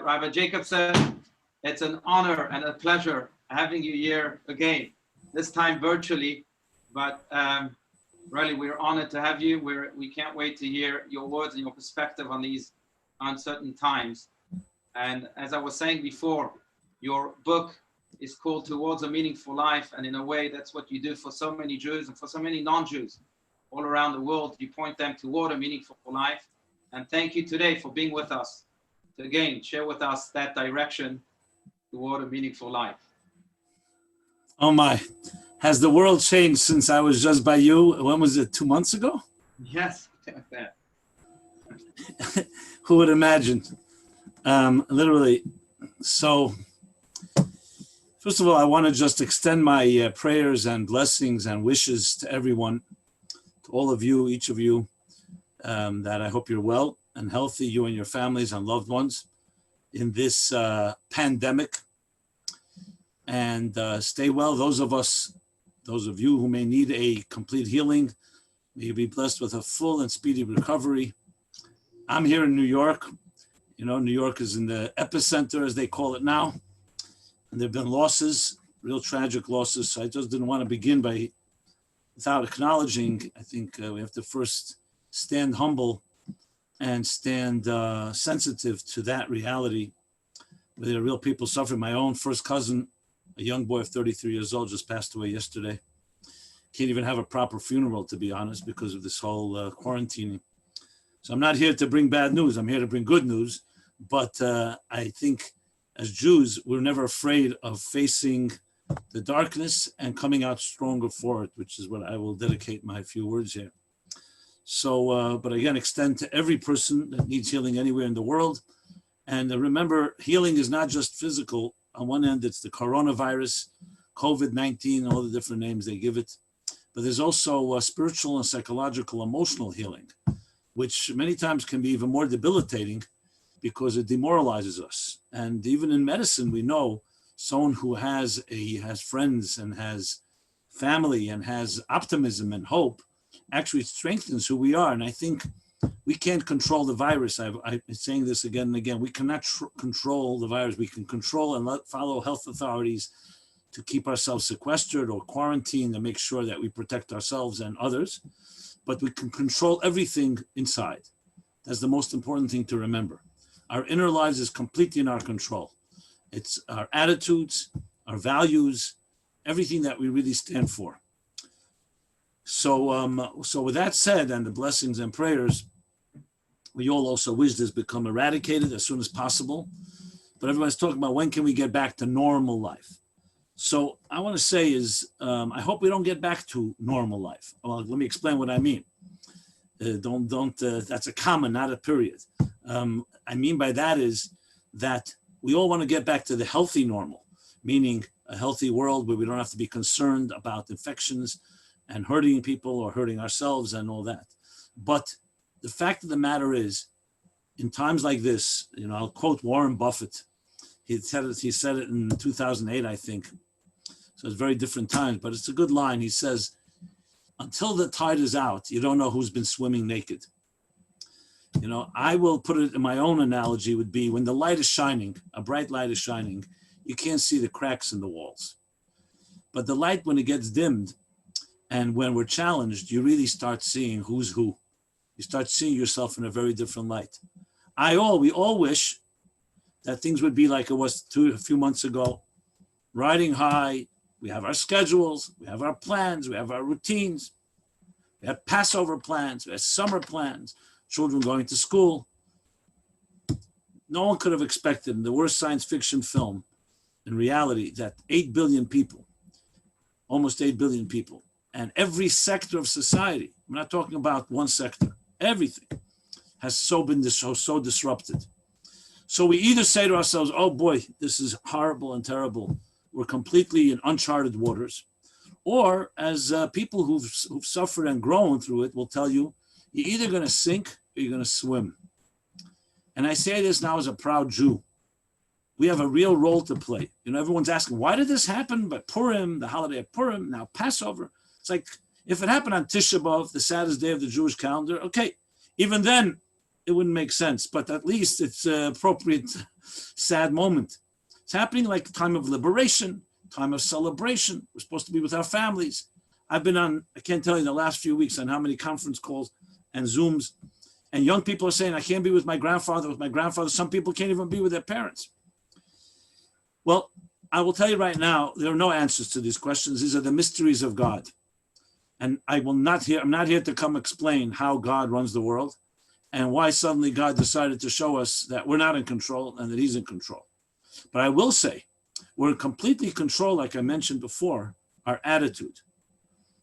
Rabbi Jacobson, it's an honor and a pleasure having you here again, this time virtually, but really we're honored to have you. We can't wait to hear your words and your perspective on these uncertain times. And as I was saying before, your book is called Towards a Meaningful Life, and in a way that's what you do for so many Jews and for so many non-Jews all around the world. You point them toward a meaningful life. And thank you today for being with us to again share with us that direction toward a meaningful life. Oh my, has the world changed since I was just by you? When was it, 2 months ago? Yes, like that. Who would imagine? Literally. So, first of all, I want to just extend my prayers and blessings and wishes to everyone, to all of you, each of you, that I hope you're well and healthy, you and your families and loved ones in this pandemic. And stay well. Those of you who may need a complete healing, may you be blessed with a full and speedy recovery. I'm here in New York. You know, New York is in the epicenter, as they call it now. And there have been losses, real tragic losses. So I just didn't want to begin without acknowledging. I think we have to first stand humble and stand sensitive to that reality, where there are real people suffering. My own first cousin, a young boy of 33 years old, just passed away yesterday. Can't even have a proper funeral, to be honest, because of this whole quarantining. So I'm not here to bring bad news. I'm here to bring good news. But I think as Jews, we're never afraid of facing the darkness and coming out stronger for it, which is what I will dedicate my few words here. So, but again, extend to every person that needs healing anywhere in the world. And remember, healing is not just physical. On one end, it's the coronavirus, COVID-19, all the different names they give it. But there's also spiritual and psychological, emotional healing, which many times can be even more debilitating because it demoralizes us. And even in medicine, we know someone who has friends and has family and has optimism and hope actually strengthens who we are. And I think we can't control the virus. I've been saying this again and again. We cannot control the virus. We can control and follow health authorities to keep ourselves sequestered or quarantined and make sure that we protect ourselves and others. But we can control everything inside. That's the most important thing to remember. Our inner lives is completely in our control. It's our attitudes, our values, everything that we really stand for. So, so with that said, and the blessings and prayers, we all also wish this become eradicated as soon as possible. But everyone's talking about when can we get back to normal life. So I want to say is, I hope we don't get back to normal life. Well, let me explain what I mean. That's a comma, not a period. I mean by that is that we all want to get back to the healthy normal, meaning a healthy world where we don't have to be concerned about infections and hurting people or hurting ourselves and all that. But the fact of the matter is, in times like this, you know, I'll quote Warren Buffett. He said it in 2008, I think. So it's very different times, but it's a good line. He says, until the tide is out, you don't know who's been swimming naked. You know, I will put it in my own analogy would be when the light is shining, a bright light is shining, you can't see the cracks in the walls. But the light, when it gets dimmed and when we're challenged, you really start seeing who's who. You start seeing yourself in a very different light. We all wish that things would be like it was a few months ago, riding high. We have our schedules, we have our plans, we have our routines. We have Passover plans, we have summer plans, children going to school. No one could have expected in the worst science fiction film, in reality, that 8 billion people, almost 8 billion people, and every sector of society, I'm not talking about one sector, everything has been so disrupted. So we either say to ourselves, oh boy, this is horrible and terrible. We're completely in uncharted waters. Or as people who've suffered and grown through it will tell you, you're either going to sink or you're going to swim. And I say this now as a proud Jew. We have a real role to play. You know, everyone's asking, why did this happen? But Purim, the holiday of Purim, now Passover. It's like, if it happened on Tisha B'Av, the saddest day of the Jewish calendar, okay, even then, it wouldn't make sense, but at least it's an appropriate, sad moment. It's happening like a time of liberation, time of celebration. We're supposed to be with our families. I've been on, I can't tell you the last few weeks on how many conference calls and Zooms, and young people are saying, I can't be with my grandfather, Some people can't even be with their parents. Well, I will tell you right now, there are no answers to these questions. These are the mysteries of God. And I'm not here to come explain how God runs the world and why suddenly God decided to show us that we're not in control and that he's in control. But I will say, we're in completely control, like I mentioned before, our attitude.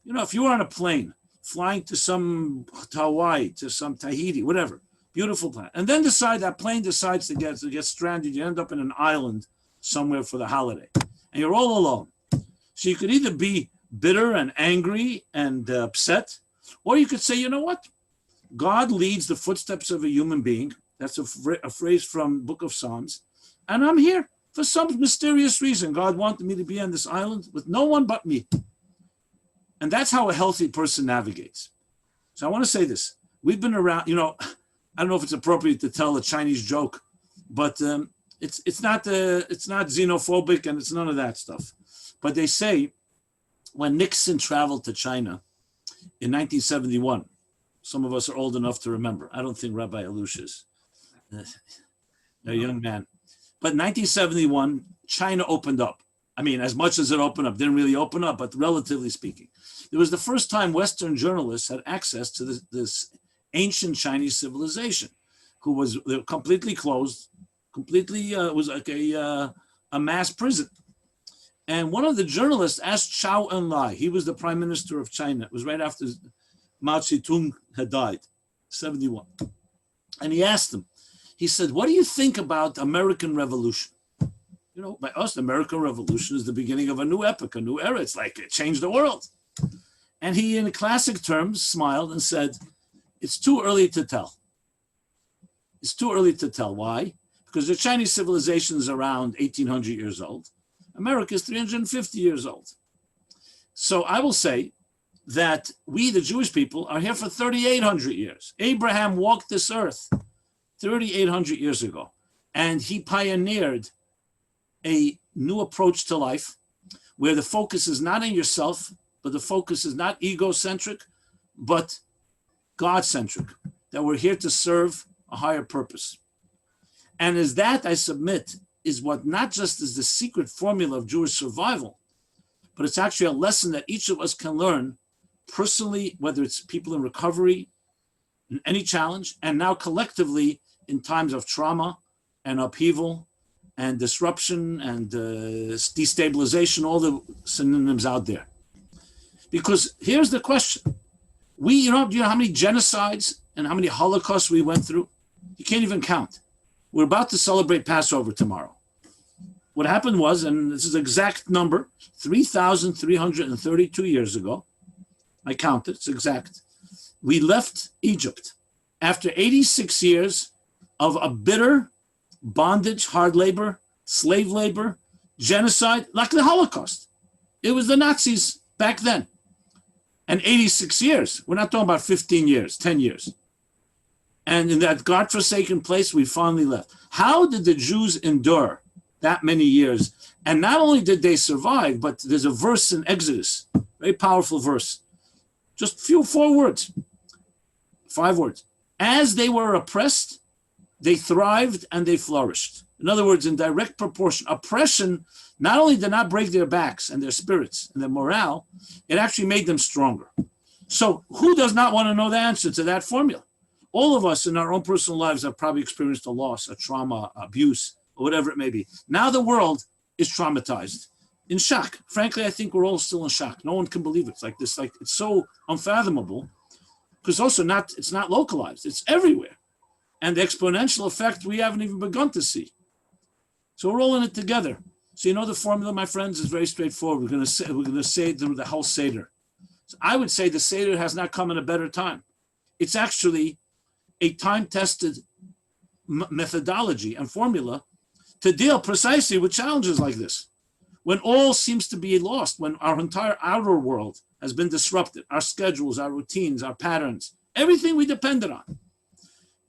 You know, if you were on a plane, flying to Hawaii, to some Tahiti, whatever, beautiful planet, and then that plane decides to get stranded, you end up in an island somewhere for the holiday, and you're all alone. So you could either be bitter and angry and upset, or you could say, you know what? God leads the footsteps of a human being. That's a phrase from Book of Psalms. And I'm here for some mysterious reason. God wanted me to be on this island with no one but me. And that's how a healthy person navigates. So I want to say this. We've been around, I don't know if it's appropriate to tell a Chinese joke, but it's not xenophobic and it's none of that stuff. But they say when Nixon traveled to China in 1971, some of us are old enough to remember. I don't think Rabbi Alush is. A young man. But in 1971, China opened up. I mean, as much as it opened up, didn't really open up, but relatively speaking. It was the first time Western journalists had access to this ancient Chinese civilization, they were completely closed, was like a mass prison. And one of the journalists asked Zhou Enlai, he was the prime minister of China. It was right after Mao Zedong had died, 71. And he asked him, he said, what do you think about American Revolution? You know, by us, the American Revolution is the beginning of a new epoch, a new era. It's like it changed the world. And he, in classic terms, smiled and said, it's too early to tell. It's too early to tell. Why? Because the Chinese civilization is around 1,800 years old. America is 350 years old. So I will say that we, the Jewish people, are here for 3,800 years. Abraham walked this earth 3,800 years ago, and he pioneered a new approach to life where the focus is not on yourself, but the focus is not egocentric, but God-centric, that we're here to serve a higher purpose. And as that, I submit, is what not just is the secret formula of Jewish survival, but it's actually a lesson that each of us can learn personally, whether it's people in recovery, in any challenge, and now collectively in times of trauma and upheaval and disruption and destabilization, all the synonyms out there. Because here's the question. Do you know how many genocides and how many Holocausts we went through? You can't even count. We're about to celebrate Passover tomorrow. What happened was, and this is the exact number, 3,332 years ago, I counted, it's exact, we left Egypt after 86 years of a bitter bondage, hard labor, slave labor, genocide, like the Holocaust. It was the Nazis back then. And 86 years, we're not talking about 15 years, 10 years. And in that godforsaken place, we finally left. How did the Jews endure that many years? And not only did they survive, but there's a verse in Exodus, very powerful verse. Just 4 words, 5 words. As they were oppressed, they thrived and they flourished. In other words, in direct proportion, oppression not only did not break their backs and their spirits and their morale, it actually made them stronger. So who does not want to know the answer to that formula? All of us in our own personal lives have probably experienced a loss, a trauma, abuse, or whatever it may be. Now the world is traumatized, in shock. Frankly, I think we're all still in shock. No one can believe it. It's like this, it's so unfathomable, because also it's not localized. It's everywhere. And the exponential effect we haven't even begun to see. So we're all in it together. So the formula, my friends, is very straightforward. We're going to say the whole Seder. So I would say the Seder has not come in a better time. It's actually a time-tested methodology and formula to deal precisely with challenges like this. When all seems to be lost, when our entire outer world has been disrupted, our schedules, our routines, our patterns, everything we depended on.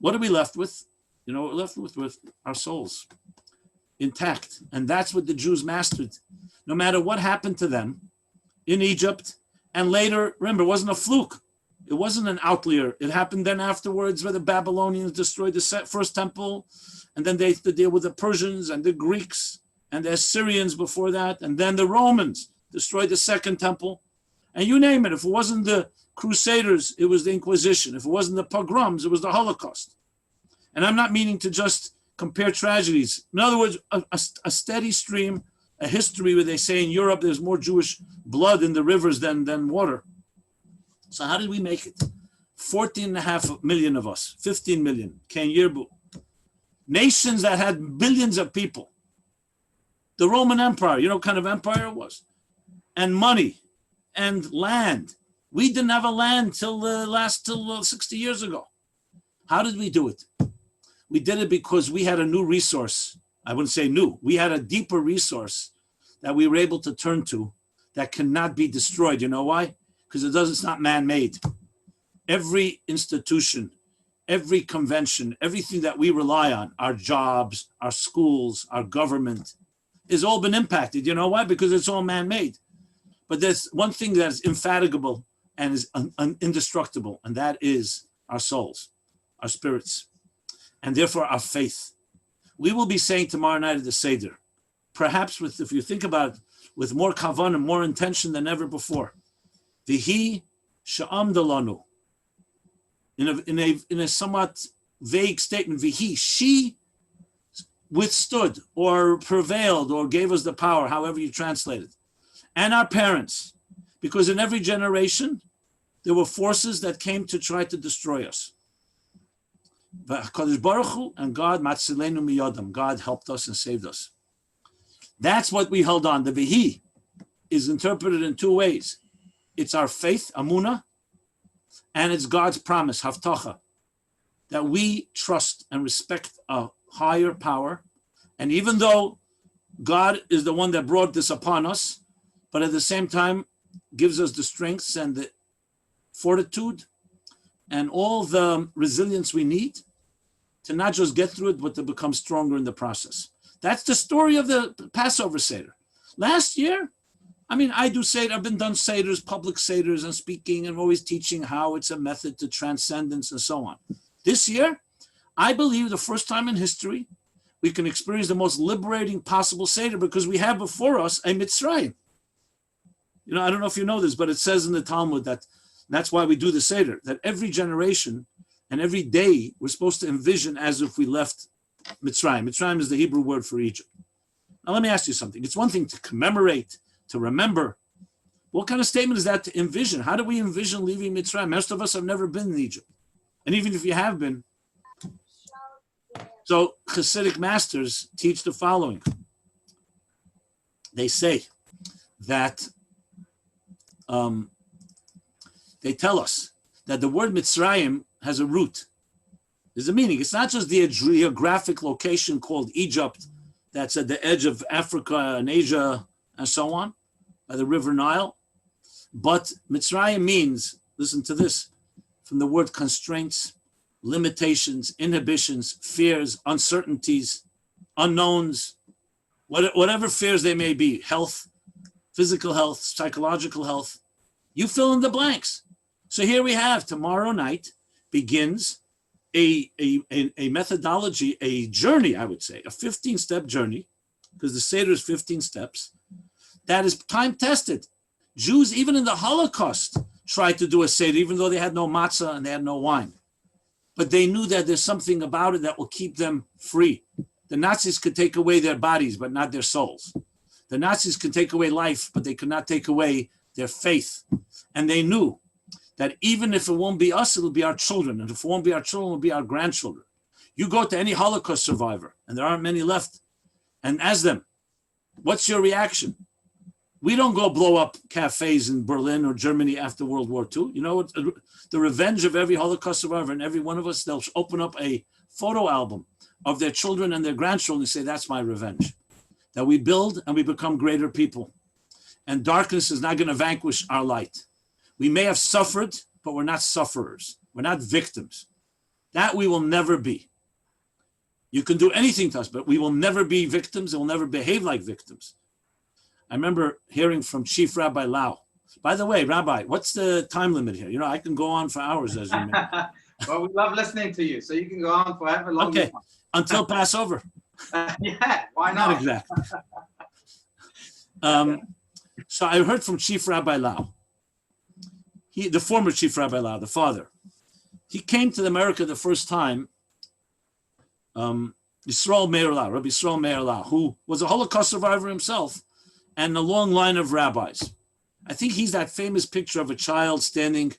What are we left with? You know, we're left with our souls intact. And that's what the Jews mastered. No matter what happened to them in Egypt, and later, remember, it wasn't a fluke. It wasn't an outlier. It happened then afterwards where the Babylonians destroyed the first temple, and then they had to deal with the Persians and the Greeks and the Assyrians before that, and then the Romans destroyed the second temple. And you name it. If it wasn't the Crusaders, it was the Inquisition. If it wasn't the pogroms, it was the Holocaust. And I'm not meaning to just compare tragedies. In other words, a steady stream, a history where they say in Europe there's more Jewish blood in the rivers than water. So how did we make it? 14.5 million of us, 15 million, Ken Yirbu. Nations that had billions of people. The Roman Empire, you know what kind of empire it was? And money and land. We didn't have a land till 60 years ago. How did we do it? We did it because we had a new resource. I wouldn't say new. We had a deeper resource that we were able to turn to that cannot be destroyed. You know why? Because it's not man-made. Every institution, every convention, everything that we rely on, our jobs, our schools, our government, has all been impacted. You know why? Because it's all man-made. But there's one thing that is infatigable and is indestructible, and that is our souls, our spirits, and therefore our faith. We will be saying tomorrow night at the Seder, perhaps with, if you think about it, with more kavanah, more intention than ever before. Vihi sha'amda lanu. In a somewhat vague statement, Vihi, she withstood or prevailed or gave us the power, however you translate it. And our parents, because in every generation, there were forces that came to try to destroy us. HaKadosh Baruch Hu and God, Matzilenu miyodam, God helped us and saved us. That's what we held on. The Vihi is interpreted in two ways. It's our faith, Amunah, and it's God's promise, Havtacha, that we trust and respect a higher power. And even though God is the one that brought this upon us, but at the same time gives us the strengths and the fortitude and all the resilience we need to not just get through it, but to become stronger in the process. That's the story of the Passover Seder. Last year, I do Seder, I've been done Seders, public Seders, and speaking and always teaching how it's a method to transcendence and so on. This year, I believe the first time in history, we can experience the most liberating possible Seder because we have before us a Mitzrayim. You know, I don't know if you know this, but it says in the Talmud that that's why we do the Seder, that every generation and every day we're supposed to envision as if we left Mitzrayim. Mitzrayim is the Hebrew word for Egypt. Now let me ask you something. It's one thing to commemorate, to remember. What kind of statement is that to envision? How do we envision leaving Mitzrayim? Most of us have never been in Egypt. And even if you have been. So Hasidic masters teach the following. They say that they tell us that the word Mitzrayim has a root. There's a meaning. It's not just the geographic location called Egypt that's at the edge of Africa and Asia and so on, by the river Nile. But Mitzrayim means, listen to this, from the word constraints, limitations, inhibitions, fears, uncertainties, unknowns, whatever fears they may be, health, physical health, psychological health, you fill in the blanks. So here we have, tomorrow night begins a methodology, a journey, I would say, a 15-step journey, because the Seder is 15 steps, that is time-tested. Jews, even in the Holocaust, tried to do a Seder, even though they had no matzah and they had no wine. But they knew that there's something about it that will keep them free. The Nazis could take away their bodies, but not their souls. The Nazis could take away life, but they could not take away their faith. And they knew that even if it won't be us, it'll be our children. And if it won't be our children, it'll be our grandchildren. You go to any Holocaust survivor, and there aren't many left, and ask them, what's your reaction? We don't go blow up cafes in Berlin or Germany after World War II. You know what? The revenge of every Holocaust survivor and every one of us, they'll open up a photo album of their children and their grandchildren and say, that's my revenge. That we build and we become greater people. And darkness is not going to vanquish our light. We may have suffered, but we're not sufferers. We're not victims. That we will never be. You can do anything to us, but we will never be victims and will never behave like victims. I remember hearing from Chief Rabbi Lau. By the way, Rabbi, what's the time limit here? You know, I can go on for hours, as you know. Well, we love listening to you, so you can go on for however long Okay, you want. until Passover. Yeah, why not? Not exactly. So I heard from Chief Rabbi Lau. The former Chief Rabbi Lau, the father. He came to America the first time. Yisrael Meir Lau, Rabbi Yisrael Meir Lau, who was a Holocaust survivor himself, and a long line of rabbis. I think he's that famous picture of a child standing,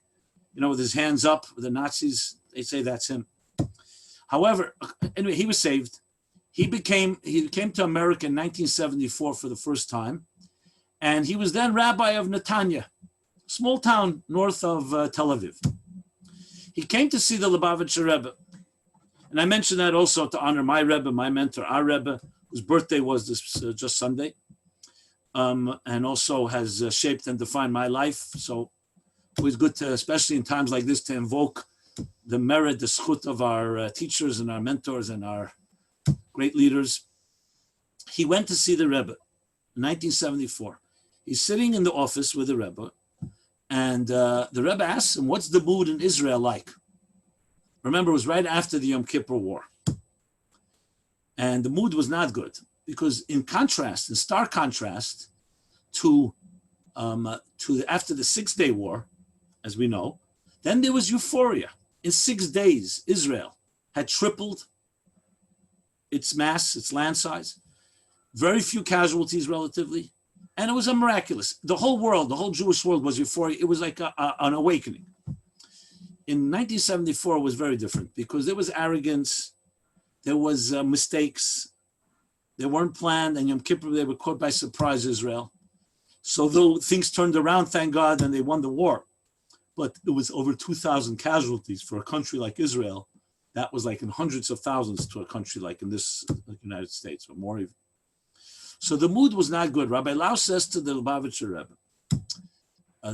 you know, with his hands up with the Nazis. They say that's him. However, anyway, he was saved. He came to America in 1974 for the first time, and he was then rabbi of Netanya, small town north of Tel Aviv. He came to see the Lubavitcher Rebbe, and I mentioned that also to honor my Rebbe, my mentor, our Rebbe, whose birthday was this just Sunday, and also has shaped and defined my life. So it was good to, especially in times like this, to invoke the merit, the schut of our teachers and our mentors and our great leaders. He went to see the Rebbe in 1974. He's sitting in the office with the Rebbe, and the Rebbe asks him, what's the mood in Israel like? Remember, it was right after the Yom Kippur War. And the mood was not good, because in contrast, in stark contrast to after the 6-day war, as we know, then there was euphoria. In 6 days, Israel had tripled its mass, its land size, very few casualties relatively, and it was a miraculous. The whole world, the whole Jewish world was euphoria. It was like an awakening. In 1974, it was very different because there was arrogance, there was mistakes, they weren't planned, and Yom Kippur, they were caught by surprise, Israel. So though things turned around, thank God, and they won the war, but it was over 2,000 casualties for a country like Israel. That was like in hundreds of thousands to a country like in this United States, or more even. So the mood was not good. Rabbi Lau says to the Lubavitcher Rebbe,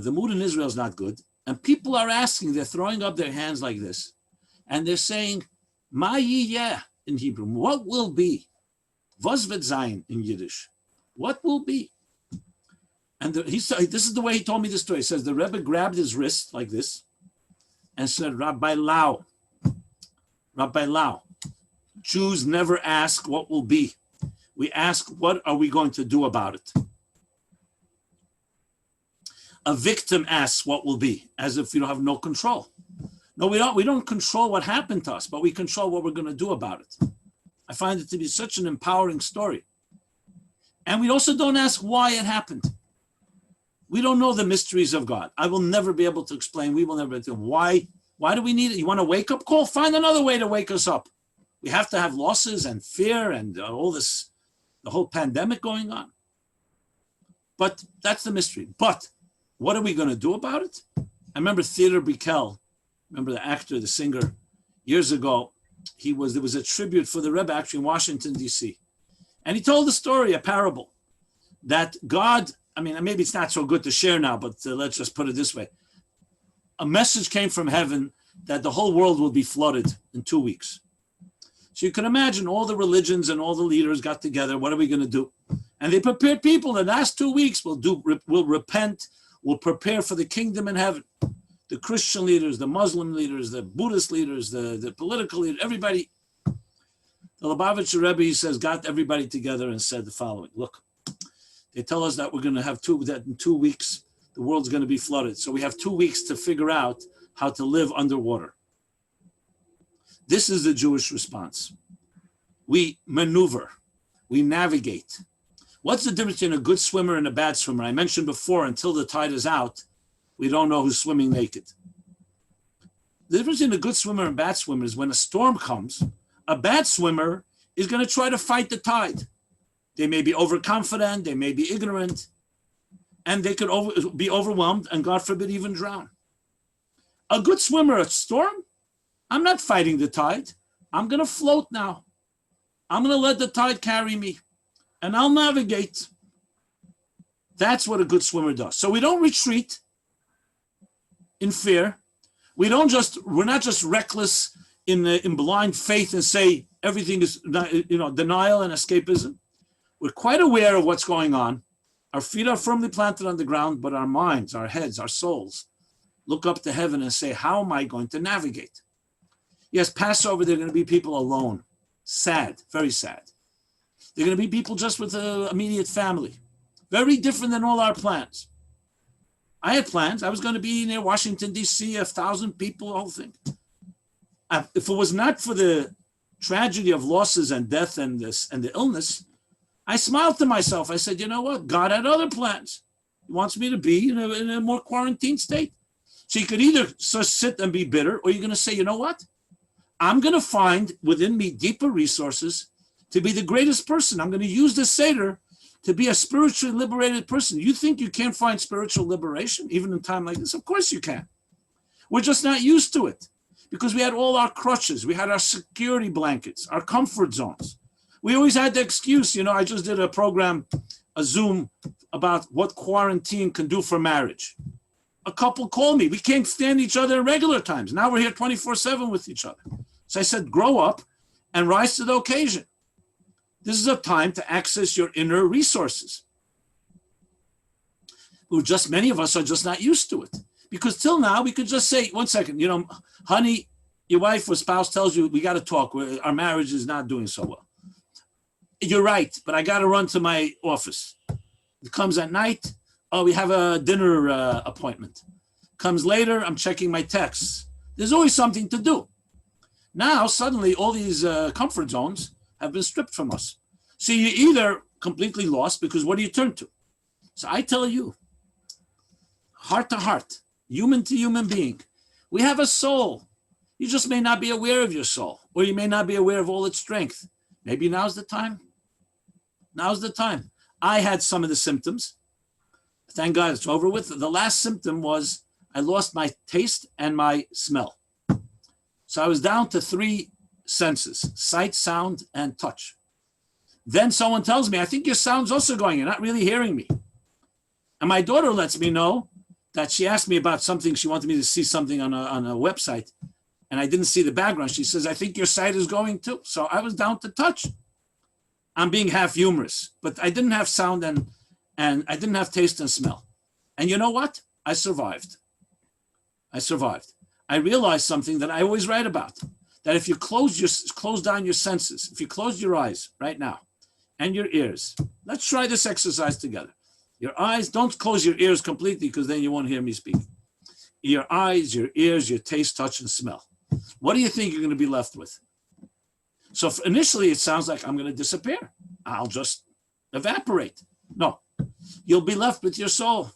the mood in Israel is not good. And people are asking, they're throwing up their hands like this, and they're saying, Ma yiyeh in Hebrew, what will be? Was wird sein in Yiddish, what will be? And this is the way he told me the story. He says the Rebbe grabbed his wrist like this and said, Rabbi Lau, Jews never ask what will be. We ask, what are we going to do about it? A victim asks what will be, as if you don't have no control. No, we don't control what happened to us, but we control what we're going to do about it. I find it to be such an empowering story. And we also don't ask why it happened. We don't know the mysteries of God. I will never be able to explain. We will never be able to. Why do we need it? You want a wake-up call? Find another way to wake us up. We have to have losses and fear and all this, the whole pandemic going on. But that's the mystery. But what are we going to do about it? I remember Theodore Bickel, remember the actor, the singer, years ago, there was a tribute for the Rebbe actually in Washington, D.C. And he told a story, a parable, that God, I mean, maybe it's not so good to share now, but let's just put it this way. A message came from heaven that the whole world will be flooded in 2 weeks. So you can imagine all the religions and all the leaders got together. What are we going to do? And they prepared people. The last 2 weeks will repent, will prepare for the kingdom in heaven. The Christian leaders, the Muslim leaders, the Buddhist leaders, the political leaders, everybody. The Lubavitcher Rebbe, he says, got everybody together and said the following. Look, they tell us that we're going to have that in 2 weeks, the world's going to be flooded. So we have 2 weeks to figure out how to live underwater. This is the Jewish response. We maneuver, we navigate. What's the difference between a good swimmer and a bad swimmer? I mentioned before, until the tide is out, we don't know who's swimming naked. The difference between a good swimmer and a bad swimmer is when a storm comes, a bad swimmer is going to try to fight the tide. They may be overconfident, they may be ignorant, and they could be overwhelmed and, God forbid, even drown. A good swimmer, a storm, I'm not fighting the tide. I'm going to float now. I'm going to let the tide carry me, and I'll navigate. That's what a good swimmer does. So we don't retreat in fear. We're not just reckless in blind faith and say everything is, denial and escapism. We're quite aware of what's going on. Our feet are firmly planted on the ground, but our minds, our heads, our souls look up to heaven and say, how am I going to navigate? Yes, Passover, there are going to be people alone, sad, very sad. There are going to be people just with an immediate family, very different than all our plans. I had plans. I was going to be near Washington, D.C., 1,000 people, the whole thing. If it was not for the tragedy of losses and death and the illness, I smiled to myself. I said, you know what? God had other plans. He wants me to be in a more quarantined state. So you could either just sit and be bitter, or you're going to say, you know what? I'm going to find within me deeper resources to be the greatest person. I'm going to use the Seder to be a spiritually liberated person. You think you can't find spiritual liberation even in time like this? Of course you can. We're just not used to it because we had all our crutches. We had our security blankets, our comfort zones. We always had the excuse, I just did a program, a Zoom, about what quarantine can do for marriage. A couple called me. We can't stand each other in regular times. Now we're here 24/7 with each other. So I said, grow up and rise to the occasion. This is a time to access your inner resources. Many of us are just not used to it. Because till now, we could just say, one second, honey, your wife or spouse tells you, we got to talk. Our marriage is not doing so well. You're right, but I got to run to my office. It comes at night. Oh, we have a dinner appointment. Comes later, I'm checking my texts. There's always something to do. Now, suddenly, all these comfort zones have been stripped from us. So you're either completely lost, because what do you turn to? So I tell you, heart to heart, human to human being, we have a soul. You just may not be aware of your soul, or you may not be aware of all its strength. Maybe now's the time. Now's the time. I had some of the symptoms. Thank God it's over with. The last symptom was I lost my taste and my smell. So I was down to 3 senses: sight, sound, and touch. Then someone tells me, I think your sound's also going. You're not really hearing me. And my daughter lets me know that she asked me about something. She wanted me to see something on a website, and I didn't see the background. She says, I think your sight is going too. So I was down to touch. I'm being half humorous, but I didn't have sound and I didn't have taste and smell. And you know what? I survived. I realized something that I always write about, that if you close down your senses, if you close your eyes right now and your ears, let's try this exercise together. Your eyes, don't close your ears completely, because then you won't hear me speak. Your eyes, your ears, your taste, touch, and smell. What do you think you're going to be left with? So initially, it sounds like I'm going to disappear. I'll just evaporate. No, you'll be left with your soul.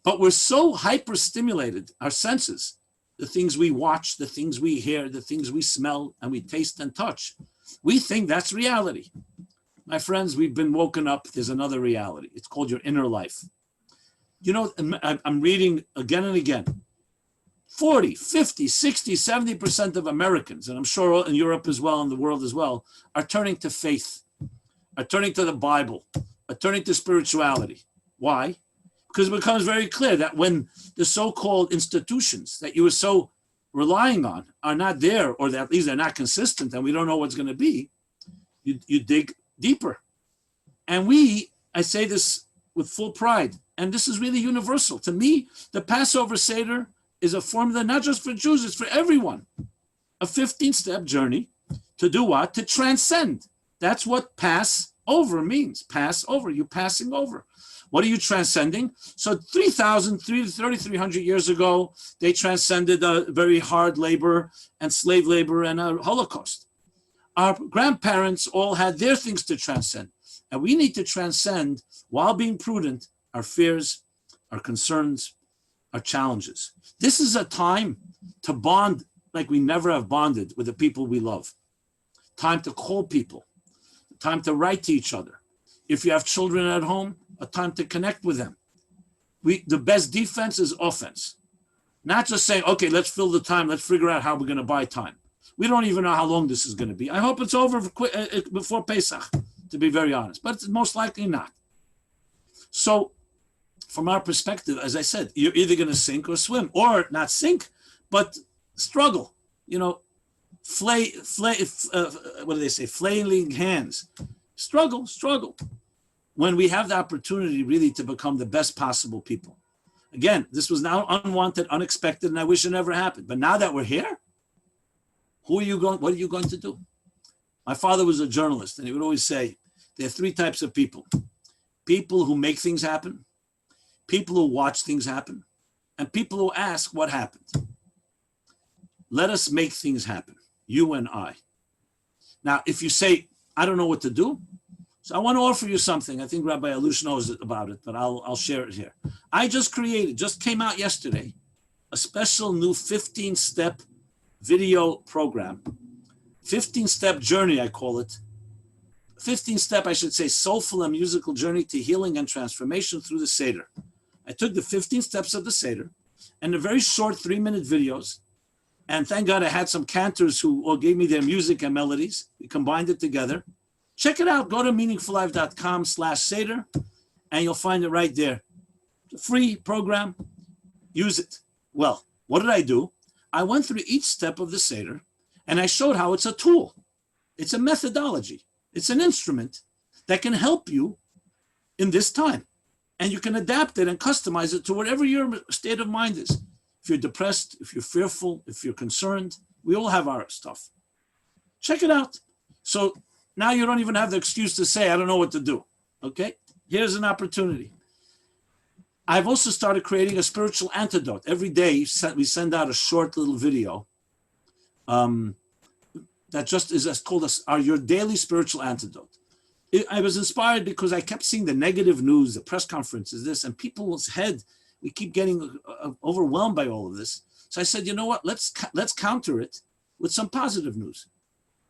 But we're so hyper-stimulated, our senses, the things we watch, the things we hear, the things we smell, and we taste and touch. We think that's reality. My friends, we've been woken up. There's another reality. It's called your inner life. I'm reading again and again. 40, 50, 60, 70% of Americans, and I'm sure in Europe as well, in the world as well, are turning to faith, are turning to the Bible, are turning to spirituality. Why? Because it becomes very clear that when the so-called institutions that you were so relying on are not there, or that at least they're not consistent, and we don't know what's going to be, you dig deeper. And I say this with full pride, and this is really universal. To me, the Passover Seder is a formula not just for Jews, it's for everyone. A 15-step journey to do what? To transcend. That's what pass over means. Pass over, you're passing over. What are you transcending? So 3,300 years ago, they transcended a very hard labor and slave labor and a Holocaust. Our grandparents all had their things to transcend. And we need to transcend, while being prudent, our fears, our concerns, our challenges. This is a time to bond like we never have bonded with the people we love. Time to call people. Time to write to each other. If you have children at home, a time to connect with them. The best defense is offense. Not just saying, okay, let's fill the time. Let's figure out how we're going to buy time. We don't even know how long this is going to be. I hope it's over before Pesach, to be very honest, but it's most likely not. So from our perspective, as I said, you're either going to sink or swim, or not sink, but struggle. what do they say? Flailing hands. Struggle. When we have the opportunity really to become the best possible people. Again, this was now unwanted, unexpected, and I wish it never happened. But now that we're here, what are you going to do? My father was a journalist, and he would always say, there are three types of people. People who make things happen, people who watch things happen, and people who ask what happened. Let us make things happen, you and I. Now, if you say, I don't know what to do, so I want to offer you something. I think Rabbi Alush knows about it, but I'll share it here. I just came out yesterday, a special new 15-step video program, 15-step journey, I call it. 15-step, I should say, soulful and musical journey to healing and transformation through the Seder. I took the 15 steps of the Seder and the very short 3-minute videos, and thank God I had some cantors who all gave me their music and melodies. We combined it together. Check it out. Go to meaningfullife.com/Seder, and you'll find it right there. It's a free program. Use it. Well, what did I do? I went through each step of the Seder, and I showed how it's a tool. It's a methodology. It's an instrument that can help you in this time. And you can adapt it and customize it to whatever your state of mind is. If you're depressed, if you're fearful, if you're concerned, we all have our stuff. Check it out. So now you don't even have the excuse to say, I don't know what to do. Okay? Here's an opportunity. I've also started creating a spiritual antidote. Every day we send out a short little video that just is called your daily spiritual antidote. I was inspired because I kept seeing the negative news, the press conferences, this, and people's head, we keep getting overwhelmed by all of this. So I said, you know what, let's counter it with some positive news,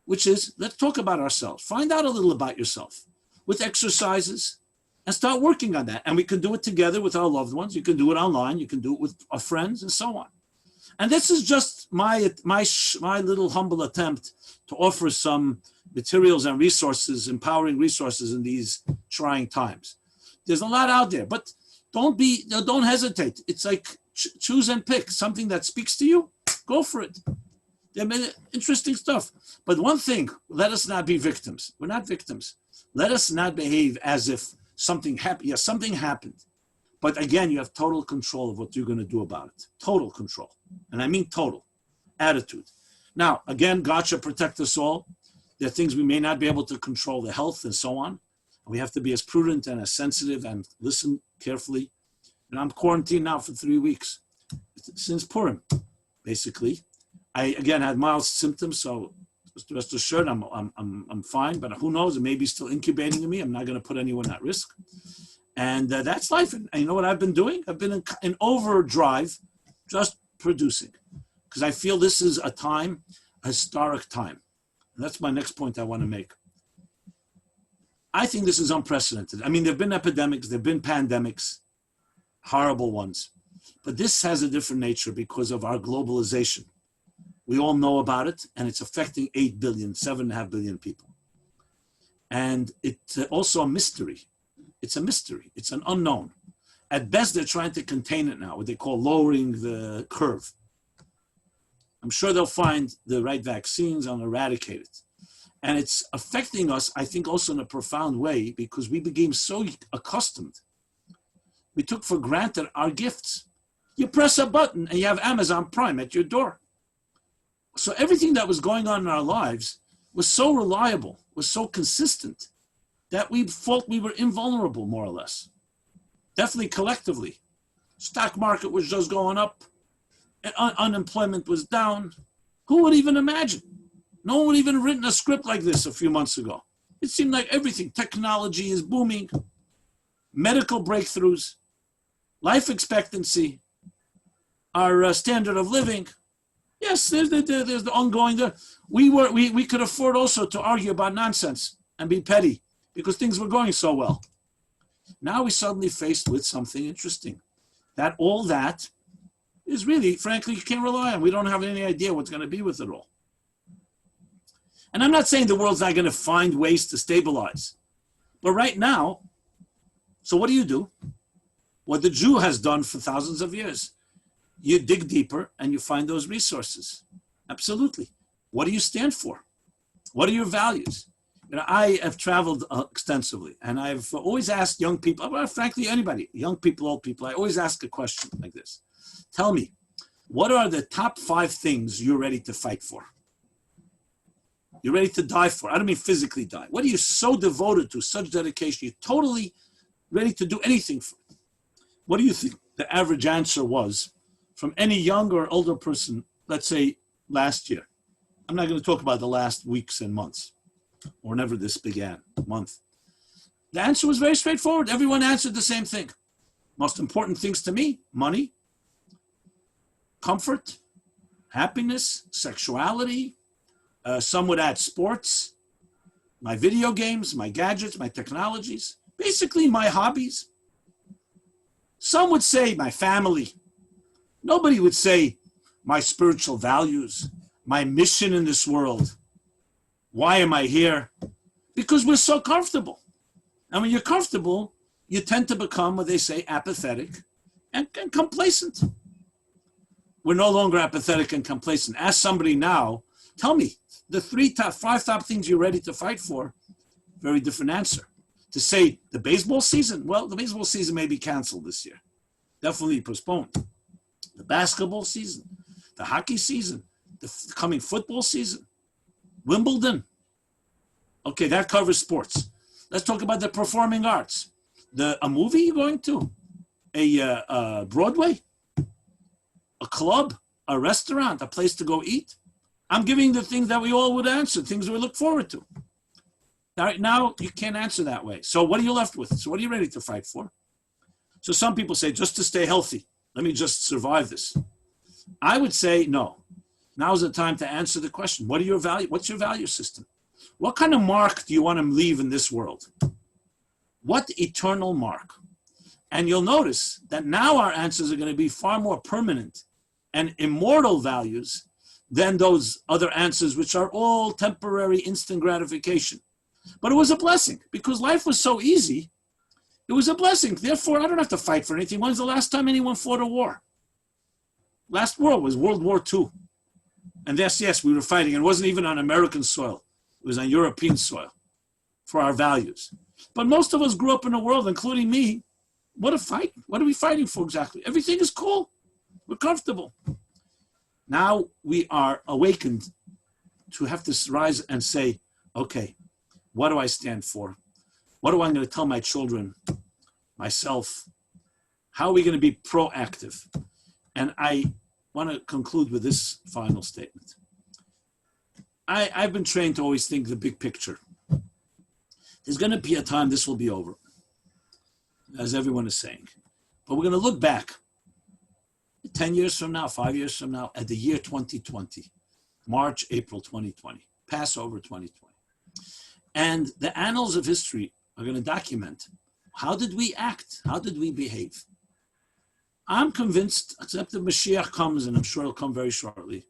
which is, let's talk about ourselves. Find out a little about yourself with exercises and start working on that. And we can do it together with our loved ones. You can do it online. You can do it with our friends and so on. And this is just my little humble attempt to offer some materials and resources, empowering resources in these trying times. There's a lot out there, but don't hesitate. It's like choose and pick something that speaks to you. Go for it. There are many interesting stuff. But one thing, let us not be victims. We're not victims. Let us not behave as if something happened. Yes, something happened. But again, you have total control of what you're going to do about it. Total control. And I mean total attitude. Now, again, God should protect us all. There are things we may not be able to control, the health and so on. We have to be as prudent and as sensitive and listen carefully. And I'm quarantined now for 3 weeks since Purim, basically. I, again, had mild symptoms, so rest assured I'm fine, but who knows, it may be still incubating in me. I'm not going to put anyone at risk. And that's life. And you know what I've been doing? I've been in overdrive, just producing, because I feel this is a time, a historic time. And that's my next point I want to make. I think this is unprecedented. I mean, there have been epidemics, there have been pandemics, horrible ones. But this has a different nature because of our globalization. We all know about it, and it's affecting 8 billion, 7.5 billion people. And it's also a mystery. It's a mystery. It's an unknown. At best, they're trying to contain it now, what they call lowering the curve. I'm sure they'll find the right vaccines and eradicate it. And it's affecting us, I think, also in a profound way because we became so accustomed. We took for granted our gifts. You press a button and you have Amazon Prime at your door. So everything that was going on in our lives was so reliable, was so consistent, that we thought we were invulnerable, more or less. Definitely collectively. Stock market was just going up. And unemployment was down. Who would even imagine? No one would even have written a script like this a few months ago. It seemed like everything. Technology is booming. Medical breakthroughs. Life expectancy. Our standard of living. Yes, there's the ongoing. We could afford also to argue about nonsense and be petty because things were going so well. Now we're suddenly faced with something interesting. That all that is really, frankly, you can't rely on. We don't have any idea what's going to be with it all. And I'm not saying the world's not going to find ways to stabilize. But right now, so what do? What the Jew has done for thousands of years. You dig deeper and you find those resources. Absolutely. What do you stand for? What are your values? I have traveled extensively, and I've always asked young people, well, frankly, anybody, young people, old people, I always ask a question like this. Tell me, what are the top 5 things you're ready to fight for? You're ready to die for. I don't mean physically die. What are you so devoted to, such dedication? You're totally ready to do anything for it. What do you think the average answer was from any young or older person, let's say last year? I'm not going to talk about the last weeks and months, or whenever this began, month. The answer was very straightforward. Everyone answered the same thing. Most important things to me: money, comfort, happiness, sexuality. Some would add sports, my video games, my gadgets, my technologies, basically my hobbies. Some would say my family. Nobody would say my spiritual values, my mission in this world. Why am I here? Because we're so comfortable. And when you're comfortable, you tend to become, what they say, apathetic and complacent. We're no longer apathetic and complacent. Ask somebody now, tell me, the 5 top things you're ready to fight for, very different answer. To say the baseball season, well, the baseball season may be canceled this year. Definitely postponed. The basketball season, the hockey season, the coming football season, Wimbledon. Okay, that covers sports. Let's talk about the performing arts. A movie you're going to? A Broadway? A club? A restaurant? A place to go eat? I'm giving the things that we all would answer, things we look forward to. Right now, you can't answer that way. So what are you left with? So what are you ready to fight for? So some people say, just to stay healthy, let me just survive this. I would say, no. Now's the time to answer the question. What are your value? What's your value system? What kind of mark do you want to leave in this world? What eternal mark? And you'll notice that now our answers are going to be far more permanent and immortal values than those other answers, which are all temporary, instant gratification. But it was a blessing because life was so easy. It was a blessing. Therefore, I don't have to fight for anything. When's the last time anyone fought a war? Last war was World War II. And yes, we were fighting. It wasn't even on American soil. It was on European soil for our values. But most of us grew up in a world, including me. What a fight. What are we fighting for exactly? Everything is cool. We're comfortable. Now we are awakened to have to rise and say, okay, what do I stand for? What am I going to tell my children, myself? How are we going to be proactive? And I want to conclude with this final statement. I've been trained to always think the big picture. There's going to be a time this will be over, as everyone is saying. But we're going to look back 10 years from now, 5 years from now, at the year 2020, March, April 2020, Passover 2020. And the annals of history are going to document how did we act? How did we behave? I'm convinced, except if Mashiach comes, and I'm sure it'll come very shortly,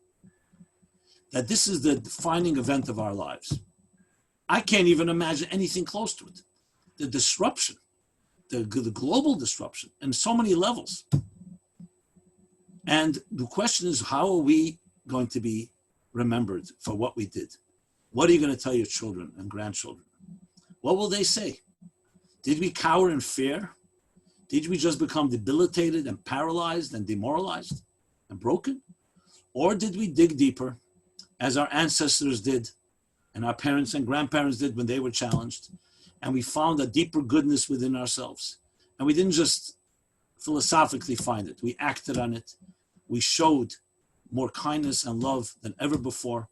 that this is the defining event of our lives. I can't even imagine anything close to it. The disruption, the global disruption, in so many levels. And the question is, how are we going to be remembered for what we did? What are you going to tell your children and grandchildren? What will they say? Did we cower in fear? Did we just become debilitated and paralyzed and demoralized and broken? Or did we dig deeper, as our ancestors did, and our parents and grandparents did when they were challenged, and we found a deeper goodness within ourselves? And we didn't just philosophically find it. We acted on it. We showed more kindness and love than ever before.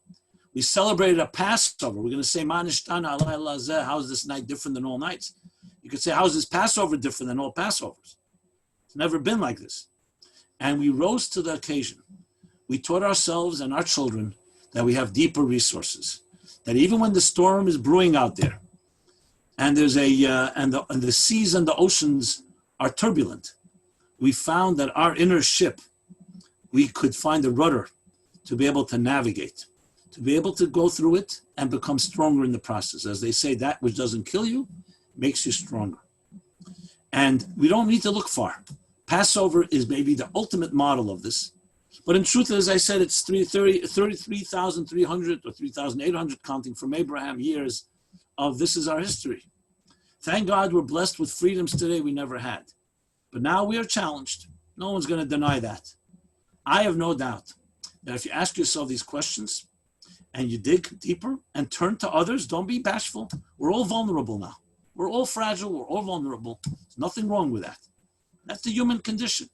We celebrated a Passover. We're going to say, how is this night different than all nights? You could say, how is this Passover different than all Passovers? It's never been like this. And we rose to the occasion. We taught ourselves and our children that we have deeper resources. That even when the storm is brewing out there, and there's and the seas and the oceans are turbulent, we found that our inner ship, we could find a rudder to be able to navigate, to be able to go through it and become stronger in the process. As they say, that which doesn't kill you makes you stronger. And we don't need to look far. Passover is maybe the ultimate model of this. But in truth, as I said, it's 33,300 or 3,800 counting from Abraham years of this is our history. Thank God we're blessed with freedoms today we never had. But now we are challenged. No one's going to deny that. I have no doubt that if you ask yourself these questions and you dig deeper and turn to others, don't be bashful. We're all vulnerable now. We're all fragile. We're all vulnerable. There's nothing wrong with that. That's the human condition.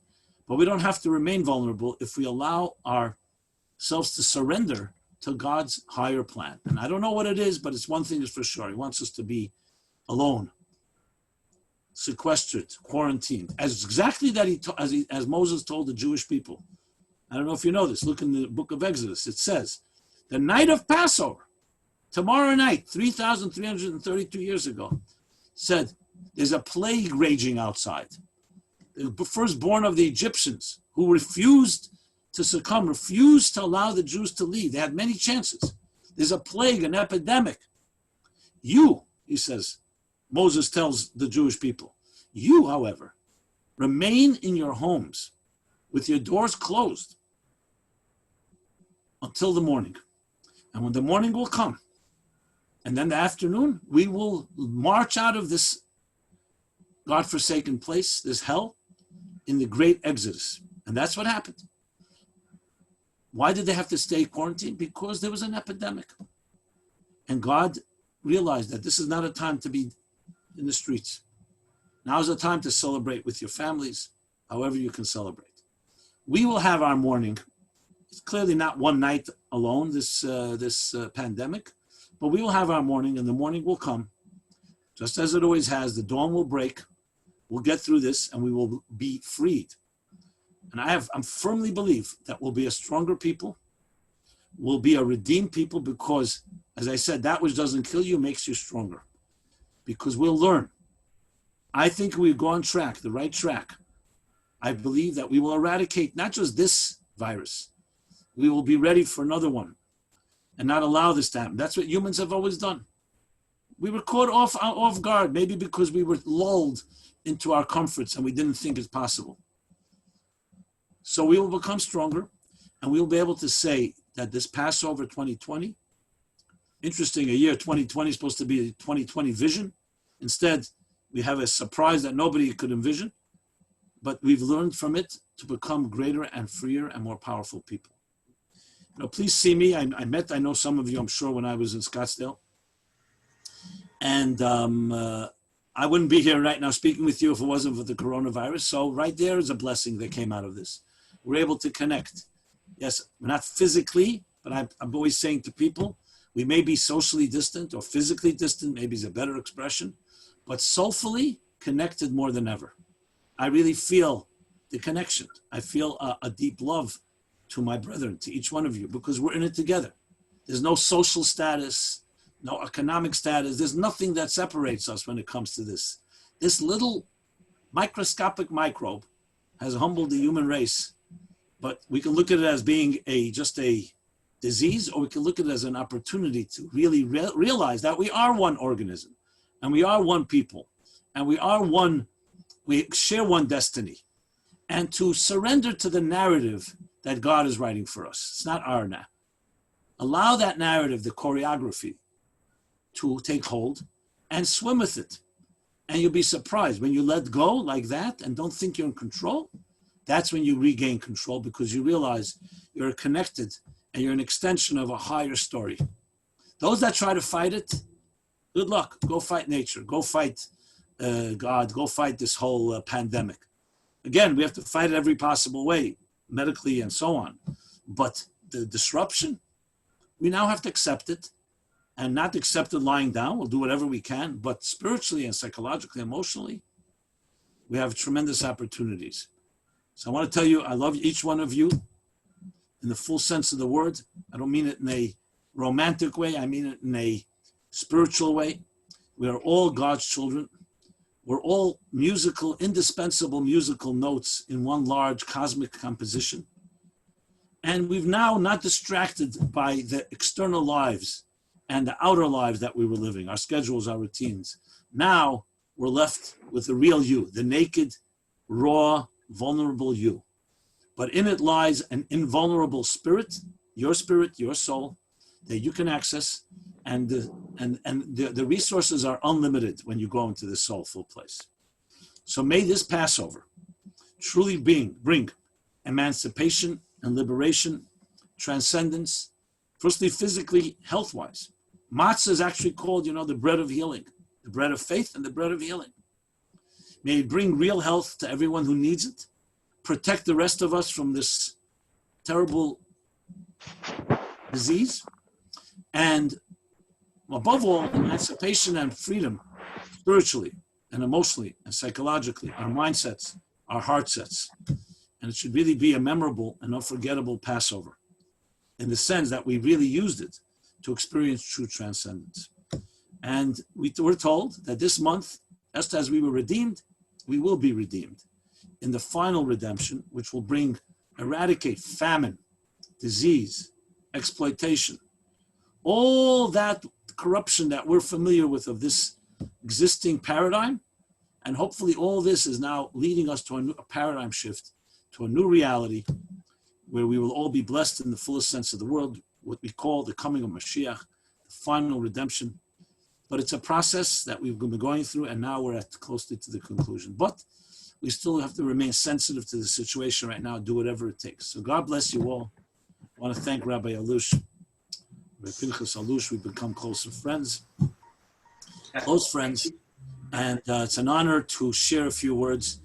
But we don't have to remain vulnerable if we allow ourselves to surrender to God's higher plan. And I don't know what it is, but it's one thing is for sure. He wants us to be alone, sequestered, quarantined, as exactly that as Moses told the Jewish people. I don't know if you know this. Look in the book of Exodus. It says, the night of Passover, tomorrow night, 3,332 years ago, said, there's a plague raging outside. The firstborn of the Egyptians who refused to succumb, refused to allow the Jews to leave. They had many chances. There's a plague, an epidemic. You, he says, Moses tells the Jewish people, you, however, remain in your homes with your doors closed until the morning. And when the morning will come, and then the afternoon, we will march out of this God-forsaken place, this hell, in the great Exodus. And that's what happened. Why did they have to stay quarantined? Because there was an epidemic. And God realized that this is not a time to be in the streets. Now is the time to celebrate with your families, however you can celebrate. We will have our morning. It's clearly not one night alone, this pandemic, but we will have our morning, and the morning will come, just as it always has. The dawn will break. We'll get through this, and we will be freed. And I firmly believe that we'll be a stronger people. We'll be a redeemed people because, as I said, that which doesn't kill you makes you stronger. Because we'll learn. I think we go on track, the right track. I believe that we will eradicate not just this virus. We will be ready for another one and not allow this to happen. That's what humans have always done. We were caught off guard, maybe because we were lulled into our comforts and we didn't think it's possible. So we will become stronger, and we will be able to say that this Passover 2020, interesting, a year 2020 is supposed to be a 2020 vision. Instead, we have a surprise that nobody could envision, but we've learned from it to become greater and freer and more powerful people. Please see me. I know some of you, I'm sure, when I was in Scottsdale. And I wouldn't be here right now speaking with you if it wasn't for the coronavirus. So right there is a blessing that came out of this. We're able to connect. Yes, not physically, but I'm always saying to people, we may be socially distant or physically distant, maybe is a better expression, but soulfully connected more than ever. I really feel the connection. I feel a deep love to my brethren, to each one of you, because we're in it together. There's no social status, no economic status. There's nothing that separates us when it comes to this. This little microscopic microbe has humbled the human race, but we can look at it as being just a disease, or we can look at it as an opportunity to really realize that we are one organism, and we are one people, and we share one destiny, and to surrender to the narrative that God is writing for us. It's not our now. Allow that narrative, the choreography, to take hold and swim with it. And you'll be surprised when you let go like that and don't think you're in control. That's when you regain control, because you realize you're connected and you're an extension of a higher story. Those that try to fight it, good luck. Go fight nature. Go fight God. Go fight this whole pandemic. Again, we have to fight it every possible way, medically and so on. But the disruption, we now have to accept it, and not accept it lying down. We'll do whatever we can, but spiritually and psychologically, emotionally, we have tremendous opportunities. So I want to tell you, I love each one of you in the full sense of the word. I don't mean it in a romantic way. I mean it in a spiritual way. We are all God's children. We're all indispensable musical notes in one large cosmic composition. And we've now not distracted by the external lives and the outer lives that we were living, our schedules, our routines. Now we're left with the real you, the naked, raw, vulnerable you. but in it lies an invulnerable spirit, your soul, that you can access, and the resources are unlimited when you go into this soulful place. So may this Passover truly bring emancipation and liberation, transcendence, firstly physically, health-wise. Matzah is actually called, the bread of healing, the bread of faith and the bread of healing. May it bring real health to everyone who needs it, protect the rest of us from this terrible disease, and above all, emancipation and freedom spiritually and emotionally and psychologically, our mindsets, our heart sets. And it should really be a memorable and unforgettable Passover in the sense that we really used it to experience true transcendence. And we're told that this month, just as we were redeemed, we will be redeemed in the final redemption, which will eradicate famine, disease, exploitation, all that corruption that we're familiar with of this existing paradigm. And hopefully all this is now leading us to a paradigm shift, to a new reality where we will all be blessed in the fullest sense of the word, what we call the coming of Mashiach, the final redemption. But it's a process that we've been going through, and now we're closely to the conclusion. But we still have to remain sensitive to the situation right now, do whatever it takes. So God bless you all. I want to thank Rabbi Alush, Rabbi Pinchas Alush. We've become close friends. And it's an honor to share a few words.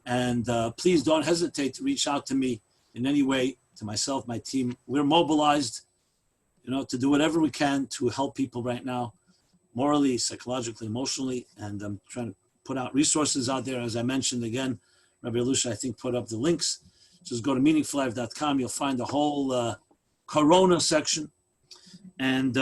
And please don't hesitate to reach out to me in any way, to myself, my team. We're mobilized, to do whatever we can to help people right now, morally, psychologically, emotionally. And I'm trying to put out resources out there. As I mentioned again, Rabbi Alusha, I think, put up the links. Just go to meaningfullife.com. You'll find the whole Corona section. And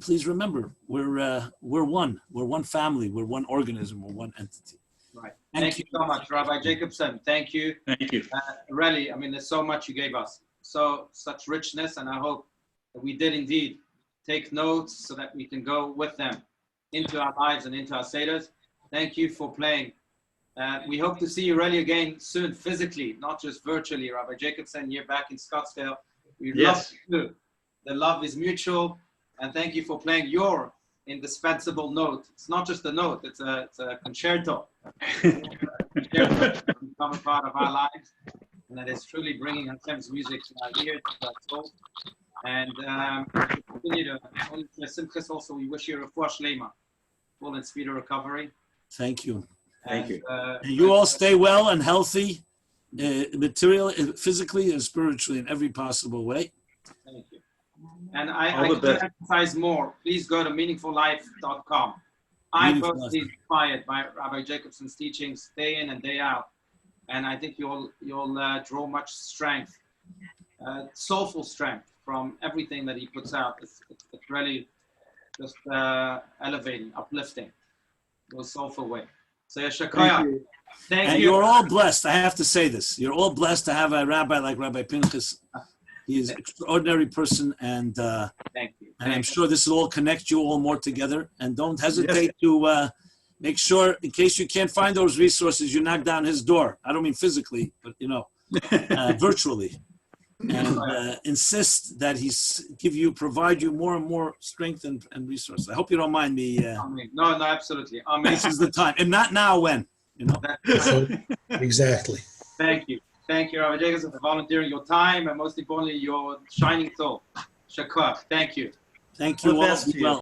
please remember, we're one. We're one family. We're one organism. We're one entity. Right. Thank you so much, Rabbi Jacobson. Thank you. Thank you. Really, there's so much you gave us. Such richness, and I hope that we did indeed take notes so that we can go with them into our lives and into our Seders. Thank you for playing. We hope to see you really again soon, physically, not just virtually. Rabbi Jacobson, you're back in Scottsdale. We'd love to. The love is mutual, and thank you for playing your indispensable note. It's not just a note; it's a concerto. Become a part of our lives, and that is truly bringing Hashem's music to our ears, to our soul. And continue to Simchas. Also, we wish you a refuah shlema, full and speedy recovery. Thank you. Thank you. And you all stay well and healthy, physically and spiritually in every possible way. Thank you. And I can emphasize more. Please go to meaningfullife.com. I'm personally inspired by Rabbi Jacobson's teachings day in and day out. And I think you'll draw much strength, soulful strength from everything that he puts out. It's really just elevating, uplifting, in a soulful way. So Shakaya. Thank you. And you're all blessed. I have to say this. You're all blessed to have a rabbi like Rabbi Pinchas. He is an extraordinary person, and thank you. And I'm sure this will all connect you all more together. And don't hesitate to make sure, in case you can't find those resources, you knock down his door. I don't mean physically, but virtually, and insist that provide you more and more strength and resources. I hope you don't mind me. No, absolutely. This is the time, and not now. When Exactly. Thank you. Thank you, Rabbi Jacobson, for volunteering your time and most importantly, your shining soul. Shakar. Thank you. Thank you all.